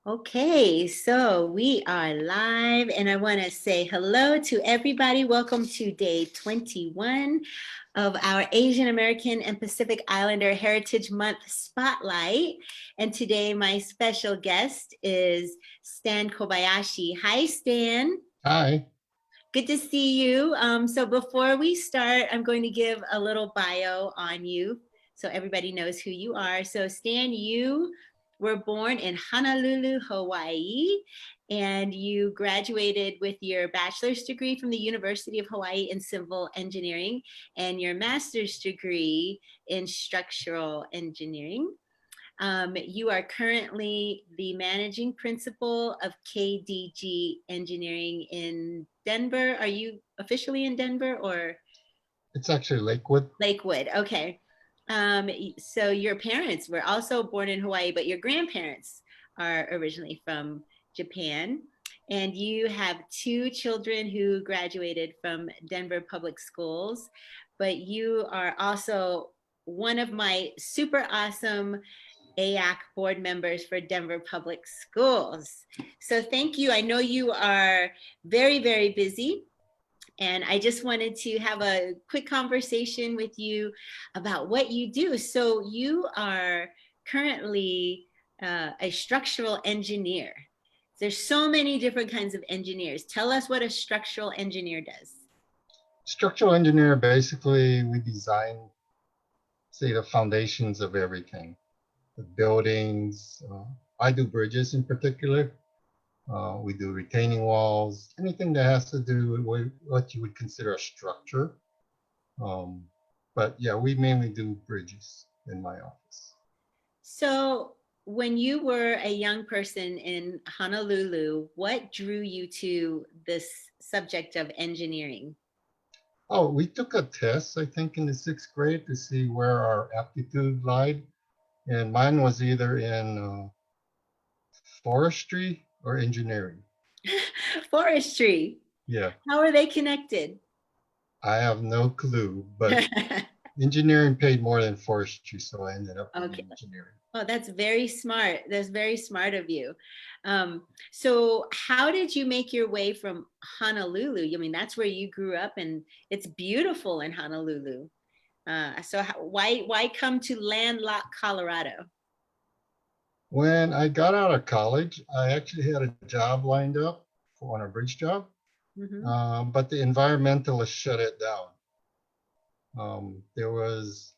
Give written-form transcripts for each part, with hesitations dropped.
Okay, so we are live, and I want to say hello to everybody. Welcome to day 21 of our Asian American and Pacific Islander Heritage Month Spotlight. And today, my special guest is Stan Kobayashi. Hi, Stan. Hi. Good to see you. So before we start, I'm going to give a little bio on you so everybody knows who you are. So Stan, you were born in Honolulu, Hawaii, and you graduated with your bachelor's degree from the University of Hawaii in civil engineering and your master's degree in structural engineering. You are currently the managing principal of KDG Engineering in Denver. Are you officially in Denver or It's actually Lakewood. Lakewood? Okay. So your parents were also born in Hawaii, but your grandparents are originally from Japan. And you have two children who graduated from Denver Public Schools, but you are also one of my super awesome AAC board members for Denver Public Schools. So thank you. I know you are very, very busy. And I just wanted to have a quick conversation with you about what you do. So you are currently a structural engineer. There's so many different kinds of engineers. Tell us what a structural engineer does. Structural engineer, basically, we design, say, the foundations of everything, the buildings. I do bridges in particular. We do retaining walls, anything that has to do with what you would consider a structure. Um, but yeah, we mainly do bridges in my office. So, when you were a young person in Honolulu, what drew you to this subject of engineering? Oh, we took a test, I think, in the sixth grade to see where our aptitude lied. And mine was either in forestry or engineering. Forestry. Yeah, How are they connected? I have no clue, but engineering paid more than forestry, so I ended up in Okay. engineering. Oh, that's very smart. That's very smart of you. So, how did you make your way from Honolulu? I mean, that's where you grew up, and it's beautiful in Honolulu. Why come to landlocked Colorado? When I got out of college, I actually had a job lined up on a bridge job, Hmm. but the environmentalists shut it down. There was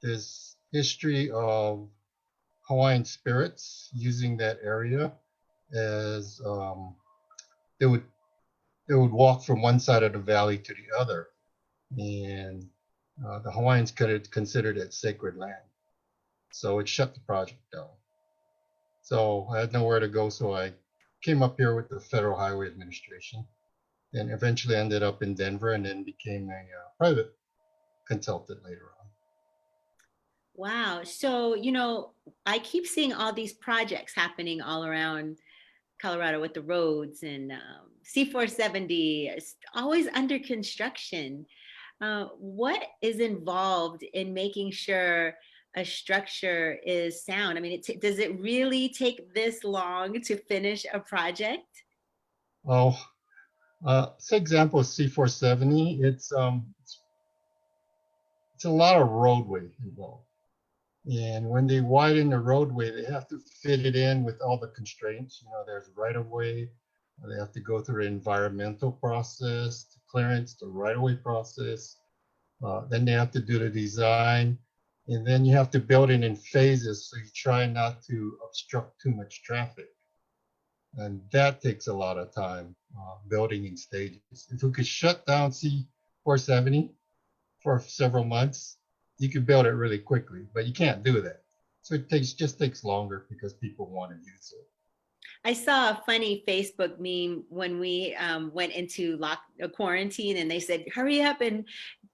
this history of Hawaiian spirits using that area as they would they would walk from one side of the valley to the other, and the Hawaiians could considered it sacred land, so it shut the project down. So I had nowhere to go, so I came up here with the Federal Highway Administration, and eventually ended up in Denver, and then became a private consultant later on. Wow. So, I keep seeing all these projects happening all around Colorado with the roads and C470 is always under construction. What is involved in making sure a structure is sound? I mean, does it really take this long to finish a project? Oh, say example C470. It's a lot of roadway involved. And when they widen the roadway, they have to fit it in with all the constraints. There's right of way. They have to go through the environmental process, the clearance, the right of way process. Then they have to do the design. And then you have to build it in phases so you try not to obstruct too much traffic. And that takes a lot of time building in stages. If we could shut down C470 for several months, you could build it really quickly, but you can't do that. So it just takes longer because people want to use it. I saw a funny Facebook meme when we went into quarantine, and they said, "Hurry up and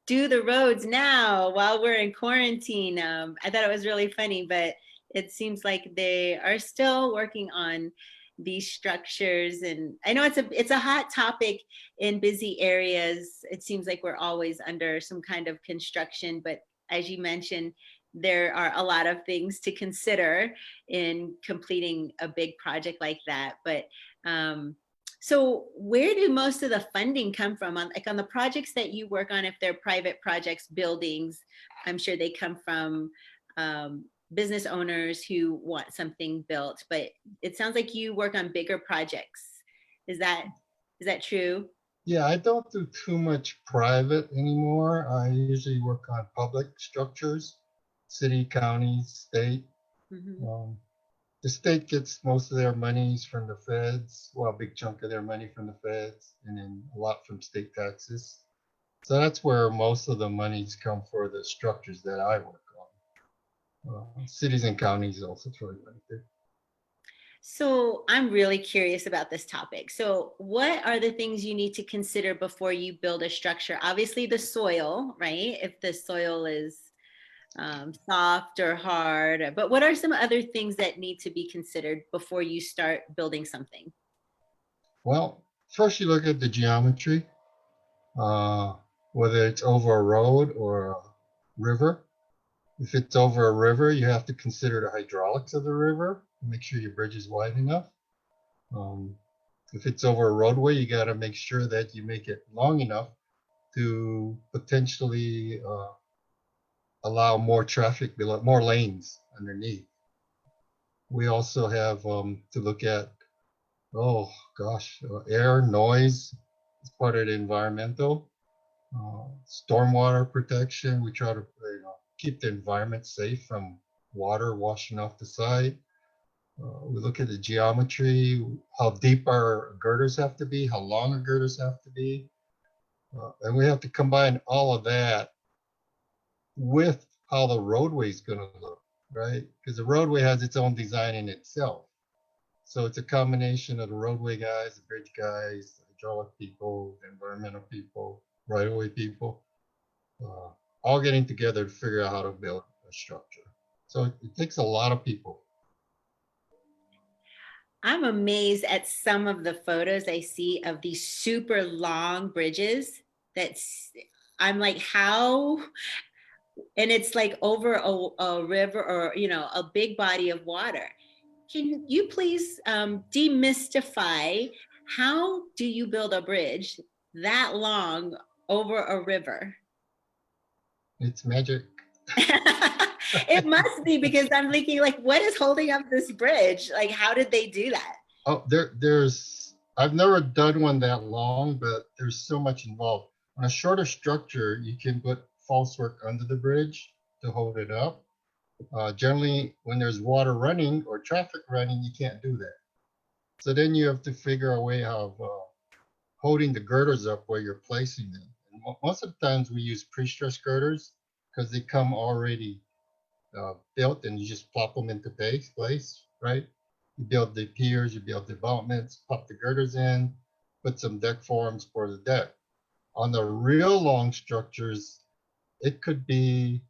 do the roads now while we're in quarantine." I thought it was really funny, but it seems like they are still working on these structures. And I know it's a hot topic in busy areas. It seems like we're always under some kind of construction, but as you mentioned, there are a lot of things to consider in completing a big project like that. But so where do most of the funding come from on the projects that you work on? If they're private projects, buildings, I'm sure they come from business owners who want something built, but it sounds like you work on bigger projects. Is that true? Yeah, I don't do too much private anymore. I usually work on public structures, city, county, state. Mm-hmm. Um, the state gets most of their monies from the feds, well, a big chunk of their money from the feds, and then a lot from state taxes. So that's where most of the monies come for the structures that I work on. Cities and counties also throw money there. So I'm really curious about this topic. So what are the things you need to consider before you build a structure? Obviously the soil, right? If the soil is soft or hard, but what are some other things that need to be considered before you start building something? Well, first you look at the geometry, uh, whether it's over a road or a river. If it's over a river, you have to consider the hydraulics of the river. Make sure your bridge is wide enough. Um, if it's over a roadway, you got to make sure that you make it long enough to potentially allow more traffic, more lanes underneath. We also have to look at, oh gosh, air, noise is part of the environmental. Stormwater protection. We try to keep the environment safe from water washing off the side. We look at the geometry, how deep our girders have to be, how long our girders have to be. And we have to combine all of that with how the roadway is going to look, right? Because the roadway has its own design in itself. So it's a combination of the roadway guys, the bridge guys, the hydraulic people, the environmental people, right of way people, uh, all getting together to figure out how to build a structure. So it takes a lot of people. I'm amazed at some of the photos I see of these super long bridges. That's, I'm like, how? And it's like over a river or, a big body of water. Can you please demystify how do you build a bridge that long over a river? It's magic. It must be because I'm thinking like, what is holding up this bridge? Like, how did they do that? Oh, there's I've never done one that long, but there's so much involved. On a shorter structure, you can put false work under the bridge to hold it up. Generally, when there's water running or traffic running, you can't do that. So then you have to figure a way of holding the girders up where you're placing them. And most of the times we use pre-stressed girders because they come already built and you just plop them into place, right? You build the piers, you build the abutments, pop the girders in, put some deck forms for the deck. On the real long structures, it could be,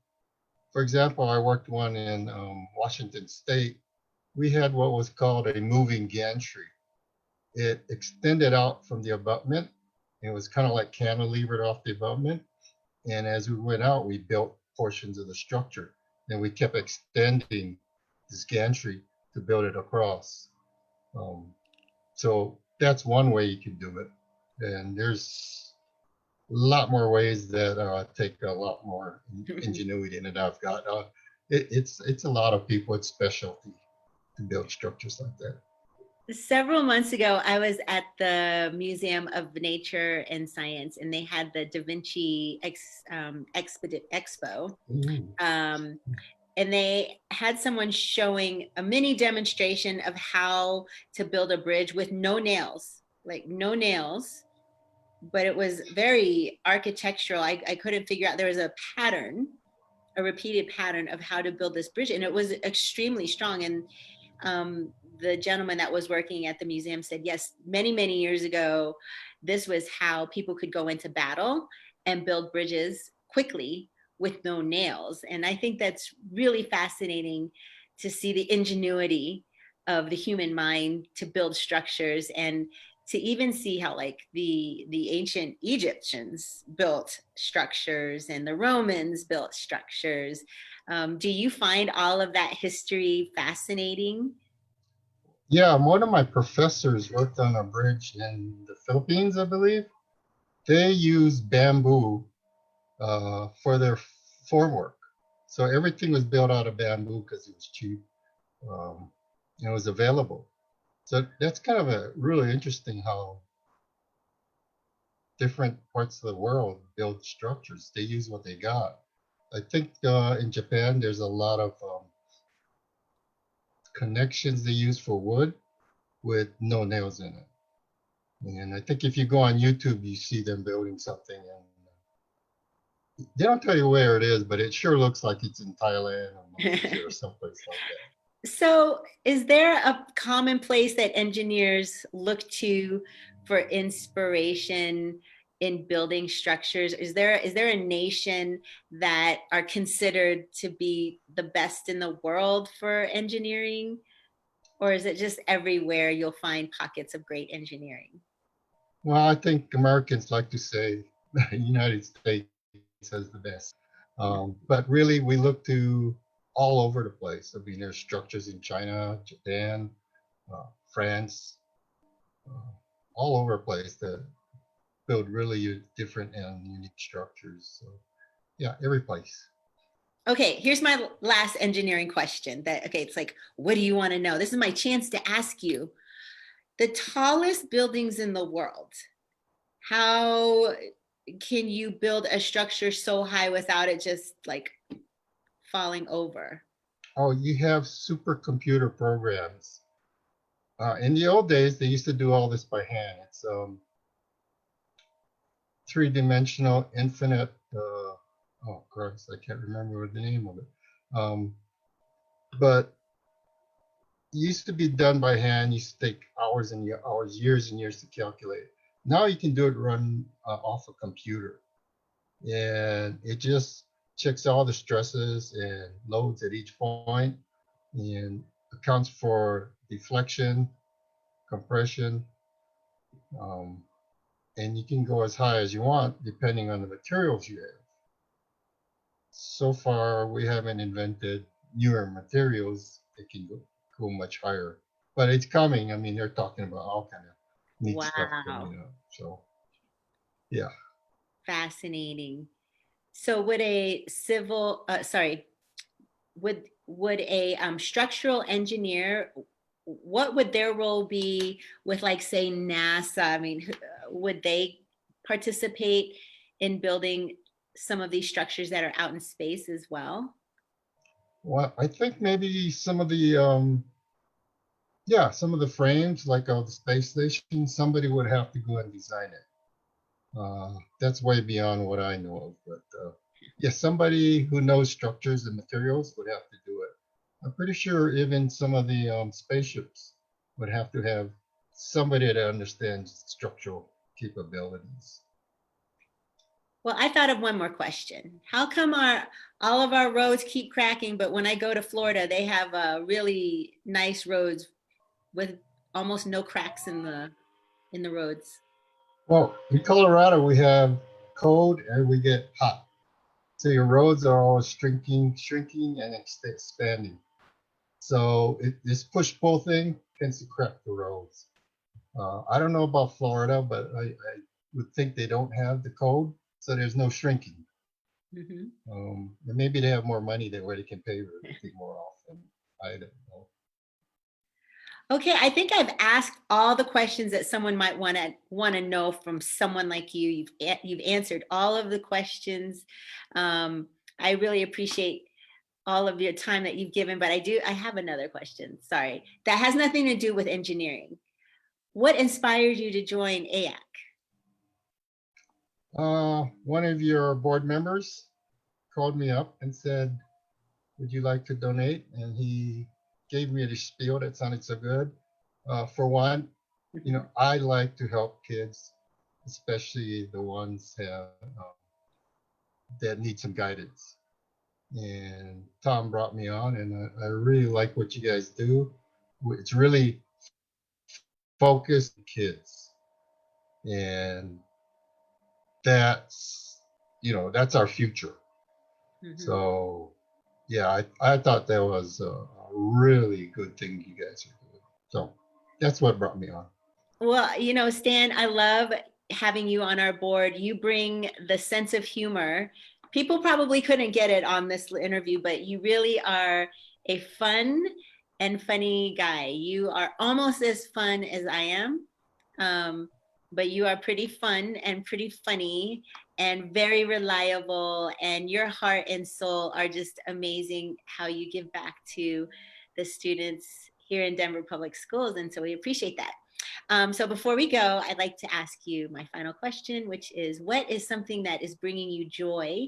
for example, I worked one in Washington State. We had what was called a moving gantry. It extended out from the abutment. It was kind of like cantilevered off the abutment. And as we went out, we built portions of the structure. And we kept extending this gantry to build it across. So that's one way you can do it. And there's a lot more ways that take a lot more ingenuity than I've got. It's a lot of people. It's specialty to build structures like that. Several months ago, I was at the Museum of Nature and Science, and they had the Da Vinci Expo. Ooh. And they had someone showing a mini demonstration of how to build a bridge with no nails, like no nails, but it was very architectural. I couldn't figure out, there was a pattern, a repeated pattern of how to build this bridge, and it was extremely strong. And the gentleman that was working at the museum said, yes, many, many years ago, this was how people could go into battle and build bridges quickly with no nails. And I think that's really fascinating to see the ingenuity of the human mind to build structures, and to even see how like the ancient Egyptians built structures and the Romans built structures. Do you find all of that history fascinating? Yeah, one of my professors worked on a bridge in the Philippines, I believe. They use bamboo for their formwork. So everything was built out of bamboo because it was cheap, um, and it was available. So that's kind of a really interesting how different parts of the world build structures. They use what they got. I think in Japan, there's a lot of connections they use for wood with no nails in it. And I think if you go on YouTube, you see them building something, and they don't tell you where it is, but it sure looks like it's in Thailand or Malaysia or someplace like that. So, is there a common place that engineers look to for inspiration in building structures? Is there a nation that are considered to be the best in the world for engineering? Or is it just everywhere you'll find pockets of great engineering? Well, I think Americans like to say the United States has the best. But really, we look to all over the place. I mean, there's structures in China, Japan, France, uh, all over the place that build really different and unique structures. So, yeah, every place. Okay, here's my last engineering question. Okay, it's like, what do you want to know? This is my chance to ask you the tallest buildings in the world. How can you build a structure so high without it just like falling over? Oh, you have supercomputer programs. In the old days, they used to do all this by hand. It's three-dimensional infinite. Oh, Christ, I can't remember the name of it. Um, but it used to be done by hand. It used to take hours and hours, years and years to calculate. Now you can do it run off a computer, and it just checks all the stresses and loads at each point, and accounts for deflection, compression, um, and you can go as high as you want depending on the materials you have. So far, we haven't invented newer materials that can go much higher, but it's coming. I mean, they're talking about all kind of neat stuff Wow, coming up. So yeah. fascinating. So would a civil, sorry, would a structural engineer, what would their role be with like say NASA? I mean, would they participate in building some of these structures that are out in space as well? Well, I think maybe some of the yeah, some of the frames like the space station, somebody would have to go and design it. That's way beyond what I know of, but yeah, somebody who knows structures and materials would have to do it. I'm pretty sure even some of the spaceships would have to have somebody that understands structural capabilities. Well, I thought of one more question. How come our all of our roads keep cracking, but when I go to Florida, they have really nice roads with almost no cracks in the roads? Well, in Colorado, we have cold and we get hot. So your roads are always shrinking, and expanding. So this push-pull thing tends to crack the roads. I don't know about Florida, but I would think they don't have the code, so there's no shrinking. Mhm. And maybe they have more money where they can pay everything more often. I don't know. Okay, I think I've asked all the questions that someone might want to know from someone like you. You've answered all of the questions. Um, I really appreciate all of your time that you've given, but I have another question. Sorry, that has nothing to do with engineering. What inspired you to join AAC? One of your board members called me up and said, "Would you like to donate?" And he gave me the spiel that sounded so good. For one, I like to help kids, especially the ones that need some guidance. And Tom brought me on, and I really like what you guys do. It's really focused on kids, and that's that's our future. Mhm. So yeah, I thought that was a really good thing you guys are doing. So that's what brought me on. Well, you know, Stan, I love having you on our board. You bring the sense of humor. People probably couldn't get it on this interview, but you really are a fun and funny guy. You are almost as fun as I am, um, but you are pretty fun and pretty funny and very reliable. And your heart and soul are just amazing how you give back to the students here in Denver Public Schools. And so we appreciate that. So before we go, I'd like to ask you my final question, which is what is something that is bringing you joy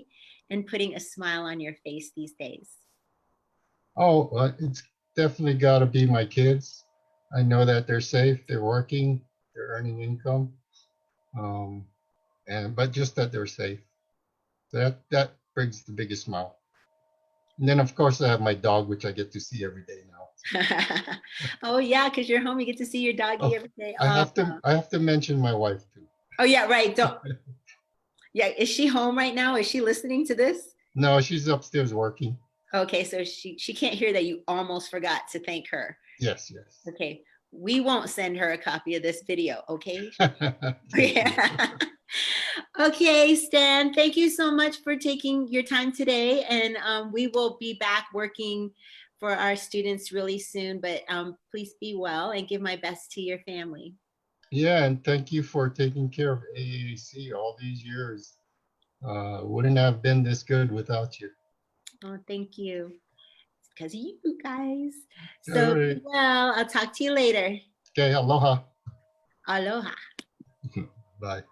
and putting a smile on your face these days? Oh, it's definitely got to be my kids. I know that they're safe, they're working, they're earning income, um, and but just that they're safe. That brings the biggest smile. And then of course I have my dog, which I get to see every day now. Oh yeah, because you're home, you get to see your doggy Oh, every day. I have to I have to mention my wife too. Oh yeah, right. Don't. Yeah, is she home right now? Is she listening to this? No, she's upstairs working. Okay, so she can't hear that you almost forgot to thank her. Yes, yes. Okay, we won't send her a copy of this video. Okay. Thank you. Yeah. Okay, Stan, thank you so much for taking your time today. And we will be back working for our students really soon, but please be well and give my best to your family. Yeah, and thank you for taking care of AAC all these years. Wouldn't have been this good without you. Oh, thank you. It's because of you guys. All So be right. well. I'll talk to you later. Okay, aloha. Aloha. Bye.